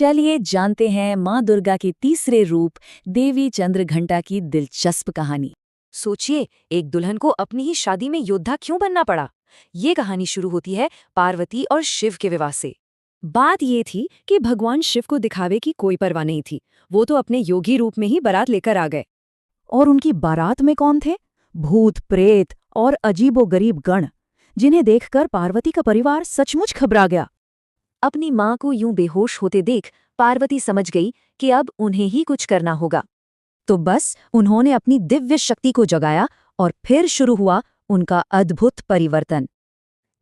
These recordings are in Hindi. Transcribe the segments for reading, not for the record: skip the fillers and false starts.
चलिए जानते हैं माँ दुर्गा के तीसरे रूप देवी चंद्रघंटा की दिलचस्प कहानी। सोचिए, एक दुल्हन को अपनी ही शादी में योद्धा क्यों बनना पड़ा। ये कहानी शुरू होती है पार्वती और शिव के विवाह से। बात ये थी कि भगवान शिव को दिखावे की कोई परवाह नहीं थी। वो तो अपने योगी रूप में ही बारात लेकर आ गए। और उनकी बारात में कौन थे? भूत प्रेत और अजीबोगरीब गण, जिन्हें देखकर पार्वती का परिवार सचमुच घबरा गया। अपनी माँ को यूं बेहोश होते देख पार्वती समझ गई कि अब उन्हें ही कुछ करना होगा। तो बस उन्होंने अपनी दिव्य शक्ति को जगाया और फिर शुरू हुआ उनका अद्भुत परिवर्तन।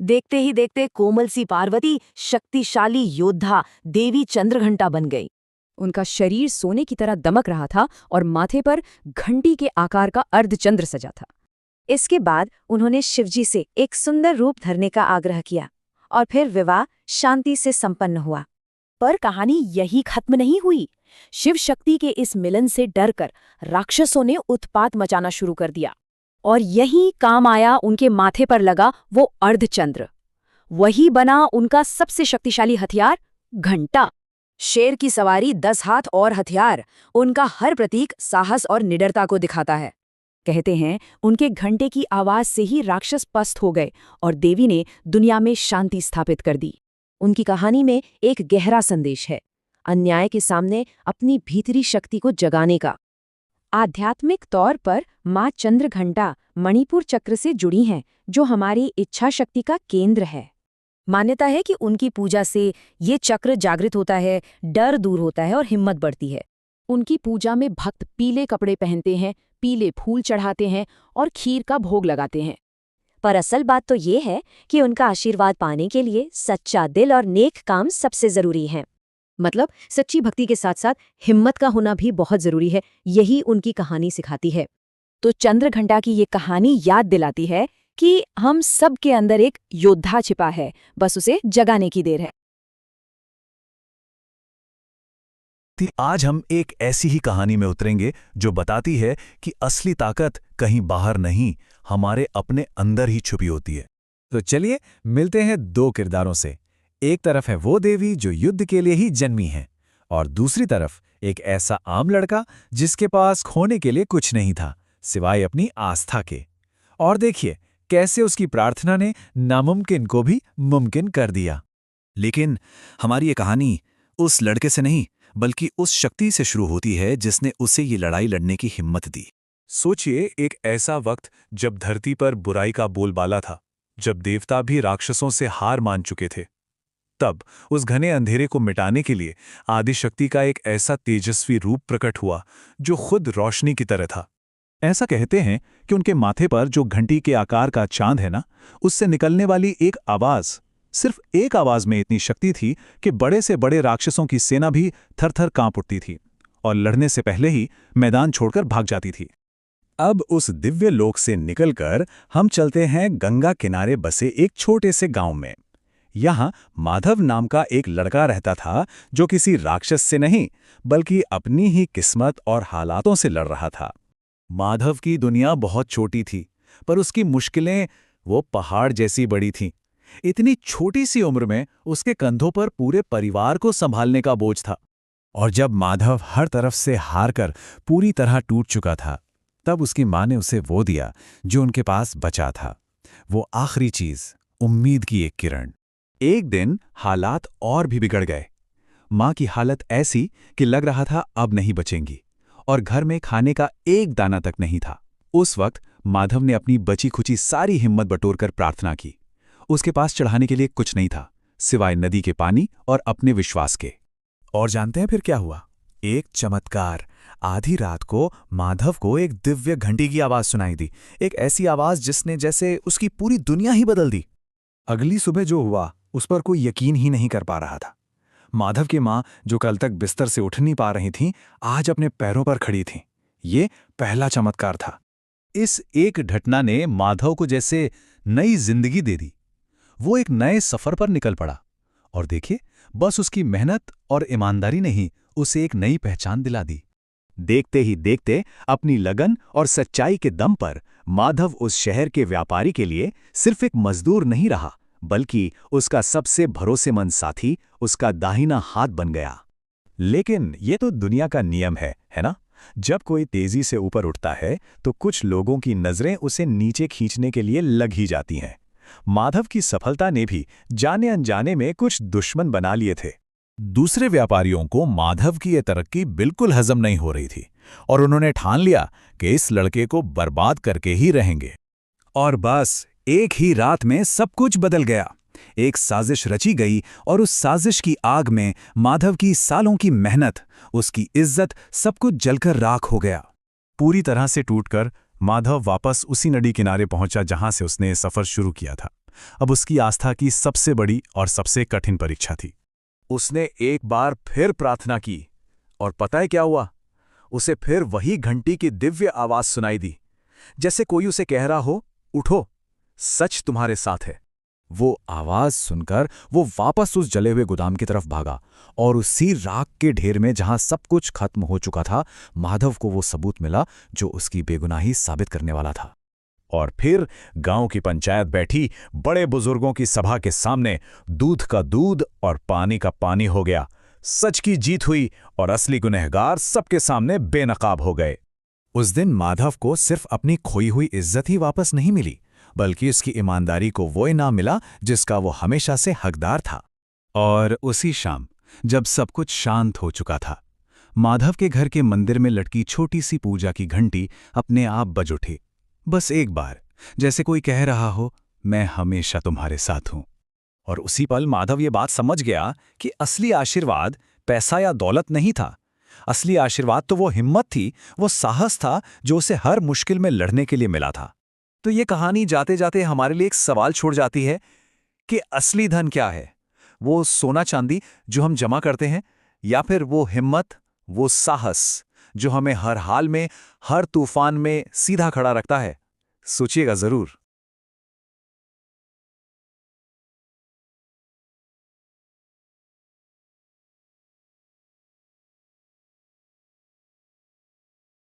देखते ही देखते कोमल सी पार्वती शक्तिशाली योद्धा देवी चंद्रघंटा बन गई। उनका शरीर सोने की तरह दमक रहा था और माथे पर घंटी के आकार का अर्धचंद्र सजा था। इसके बाद उन्होंने शिवजी से एक सुंदर रूप धरने का आग्रह किया और फिर विवाह शांति से संपन्न हुआ। पर कहानी यही खत्म नहीं हुई। शिव शक्ति के इस मिलन से डरकर राक्षसों ने उत्पात मचाना शुरू कर दिया और यही काम आया उनके माथे पर लगा वो अर्धचंद्र। वही बना उनका सबसे शक्तिशाली हथियार, घंटा। शेर की सवारी 10 हाथ और हथियार, उनका हर प्रतीक साहस और निडरता को दिखाता है। कहते हैं उनके घंटे की आवाज से ही राक्षस पस्त हो गए और देवी ने दुनिया में शांति स्थापित कर दी। उनकी कहानी में एक गहरा संदेश है, अन्याय के सामने अपनी भीतरी शक्ति को जगाने का। आध्यात्मिक तौर पर माँ चंद्रघंटा मणिपुर चक्र से जुड़ी हैं, जो हमारी इच्छा शक्ति का केंद्र है। मान्यता है कि उनकी पूजा से ये चक्र जागृत होता है, डर दूर होता है और हिम्मत बढ़ती है। उनकी पूजा में भक्त पीले कपड़े पहनते हैं, पीले फूल चढ़ाते हैं और खीर का भोग लगाते हैं। पर असल बात तो ये है कि उनका आशीर्वाद पाने के लिए सच्चा दिल और नेक काम सबसे जरूरी है। मतलब सच्ची भक्ति के साथ साथ हिम्मत का होना भी बहुत जरूरी है। यही उनकी कहानी सिखाती है। तो चंद्रघंटा की ये कहानी याद दिलाती है कि हम सब के अंदर एक योद्धा छिपा है, बस उसे जगाने की देर है। आज हम एक ऐसी ही कहानी में उतरेंगे जो बताती है कि असली ताकत कहीं बाहर नहीं, हमारे अपने अंदर ही छुपी होती है। तो चलिए मिलते हैं दो किरदारों से। एक तरफ है वो देवी जो युद्ध के लिए ही जन्मी है, और दूसरी तरफ एक ऐसा आम लड़का जिसके पास खोने के लिए कुछ नहीं था सिवाय अपनी आस्था के। और देखिए कैसे उसकी प्रार्थना ने नामुमकिन को भी मुमकिन कर दिया। लेकिन हमारी ये कहानी उस लड़के से नहीं बल्कि उस शक्ति से शुरू होती है जिसने उसे ये लड़ाई लड़ने की हिम्मत दी। सोचिए, एक ऐसा वक्त जब धरती पर बुराई का बोलबाला था, जब देवता भी राक्षसों से हार मान चुके थे। तब उस घने अंधेरे को मिटाने के लिए आदिशक्ति का एक ऐसा तेजस्वी रूप प्रकट हुआ जो खुद रोशनी की तरह था। ऐसा कहते हैं कि उनके माथे पर जो घंटी के आकार का चांद है ना, उससे निकलने वाली एक आवाज, सिर्फ एक आवाज में इतनी शक्ति थी कि बड़े से बड़े राक्षसों की सेना भी थर-थर कांप उठती थी और लड़ने से पहले ही मैदान छोड़कर भाग जाती थी। अब उस दिव्य लोक से निकलकर हम चलते हैं गंगा किनारे बसे एक छोटे से गांव में। यहाँ माधव नाम का एक लड़का रहता था जो किसी राक्षस से नहीं बल्कि अपनी ही किस्मत और हालातों से लड़ रहा था। माधव की दुनिया बहुत छोटी थी, पर उसकी मुश्किलें वो पहाड़ जैसी बड़ी थीं। इतनी छोटी सी उम्र में उसके कंधों पर पूरे परिवार को संभालने का बोझ था। और जब माधव हर तरफ से हार कर पूरी तरह टूट चुका था, तब उसकी माँ ने उसे वो दिया जो उनके पास बचा था, वो आखिरी चीज, उम्मीद की एक किरण। एक दिन हालात और भी बिगड़ गए। माँ की हालत ऐसी कि लग रहा था अब नहीं बचेंगी, और घर में खाने का एक दाना तक नहीं था। उस वक्त माधव ने अपनी बची खुची सारी हिम्मत बटोरकर प्रार्थना की। उसके पास चढ़ाने के लिए कुछ नहीं था सिवाय नदी के पानी और अपने विश्वास के। और जानते हैं फिर क्या हुआ? एक चमत्कार। आधी रात को माधव को एक दिव्य घंटी की आवाज सुनाई दी, एक ऐसी आवाज जिसने जैसे उसकी पूरी दुनिया ही बदल दी। अगली सुबह जो हुआ उस पर कोई यकीन ही नहीं कर पा रहा था। माधव की माँ, जो कल तक बिस्तर से उठ नहीं पा रही थीं, आज अपने पैरों पर खड़ी थीं। ये पहला चमत्कार था। इस एक घटना ने माधव को जैसे नई जिंदगी दे दी। वो एक नए सफर पर निकल पड़ा, और देखिए, बस उसकी मेहनत और ईमानदारी ने ही उसे एक नई पहचान दिला दी। देखते ही देखते अपनी लगन और सच्चाई के दम पर माधव उस शहर के व्यापारी के लिए सिर्फ एक मजदूर नहीं रहा, बल्कि उसका सबसे भरोसेमंद साथी, उसका दाहिना हाथ बन गया। लेकिन ये तो दुनिया का नियम है ना? जब कोई तेजी से ऊपर उठता है तो कुछ लोगों की नजरें उसे नीचे खींचने के लिए लग ही जाती हैं। माधव की सफलता ने भी जाने अनजाने में कुछ दुश्मन बना लिए थे। दूसरे व्यापारियों को माधव की ये तरक्की बिल्कुल हजम नहीं हो रही थी और उन्होंने ठान लिया कि इस लड़के को बर्बाद करके ही रहेंगे। और बस एक ही रात में सब कुछ बदल गया। एक साजिश रची गई और उस साजिश की आग में माधव की सालों की मेहनत, उसकी इज्जत, सब कुछ जलकर राख हो गया। पूरी तरह से टूटकर माधव वापस उसी नदी किनारे पहुंचा जहां से उसने सफर शुरू किया था। अब उसकी आस्था की सबसे बड़ी और सबसे कठिन परीक्षा थी। उसने एक बार फिर प्रार्थना की और पता है क्या हुआ? उसे फिर वही घंटी की दिव्य आवाज सुनाई दी, जैसे कोई उसे कह रहा हो, उठो, सच तुम्हारे साथ है। वो आवाज सुनकर वो वापस उस जले हुए गोदाम की तरफ भागा और उसी राख के ढेर में जहां सब कुछ खत्म हो चुका था, माधव को वो सबूत मिला जो उसकी बेगुनाही साबित करने वाला था। और फिर गांव की पंचायत बैठी, बड़े बुजुर्गों की सभा के सामने दूध का दूध और पानी का पानी हो गया। सच की जीत हुई और असली गुनहगार सबके सामने बेनकाब हो गए। उस दिन माधव को सिर्फ अपनी खोई हुई इज्जत ही वापस नहीं मिली, बल्कि उसकी ईमानदारी को वो इनाम मिला जिसका वो हमेशा से हकदार था। और उसी शाम, जब सब कुछ शांत हो चुका था, माधव के घर के मंदिर में लटकी छोटी सी पूजा की घंटी अपने आप बज उठी। बस एक बार, जैसे कोई कह रहा हो, मैं हमेशा तुम्हारे साथ हूं। और उसी पल माधव ये बात समझ गया कि असली आशीर्वाद पैसा या दौलत नहीं था। असली आशीर्वाद तो वो हिम्मत थी, वो साहस था जो उसे हर मुश्किल में लड़ने के लिए मिला था। तो ये कहानी जाते जाते हमारे लिए एक सवाल छोड़ जाती है कि असली धन क्या है? वो सोना चांदी जो हम जमा करते हैं, या फिर वो हिम्मत, वो साहस जो हमें हर हाल में, हर तूफान में सीधा खड़ा रखता है? सोचिएगा जरूर।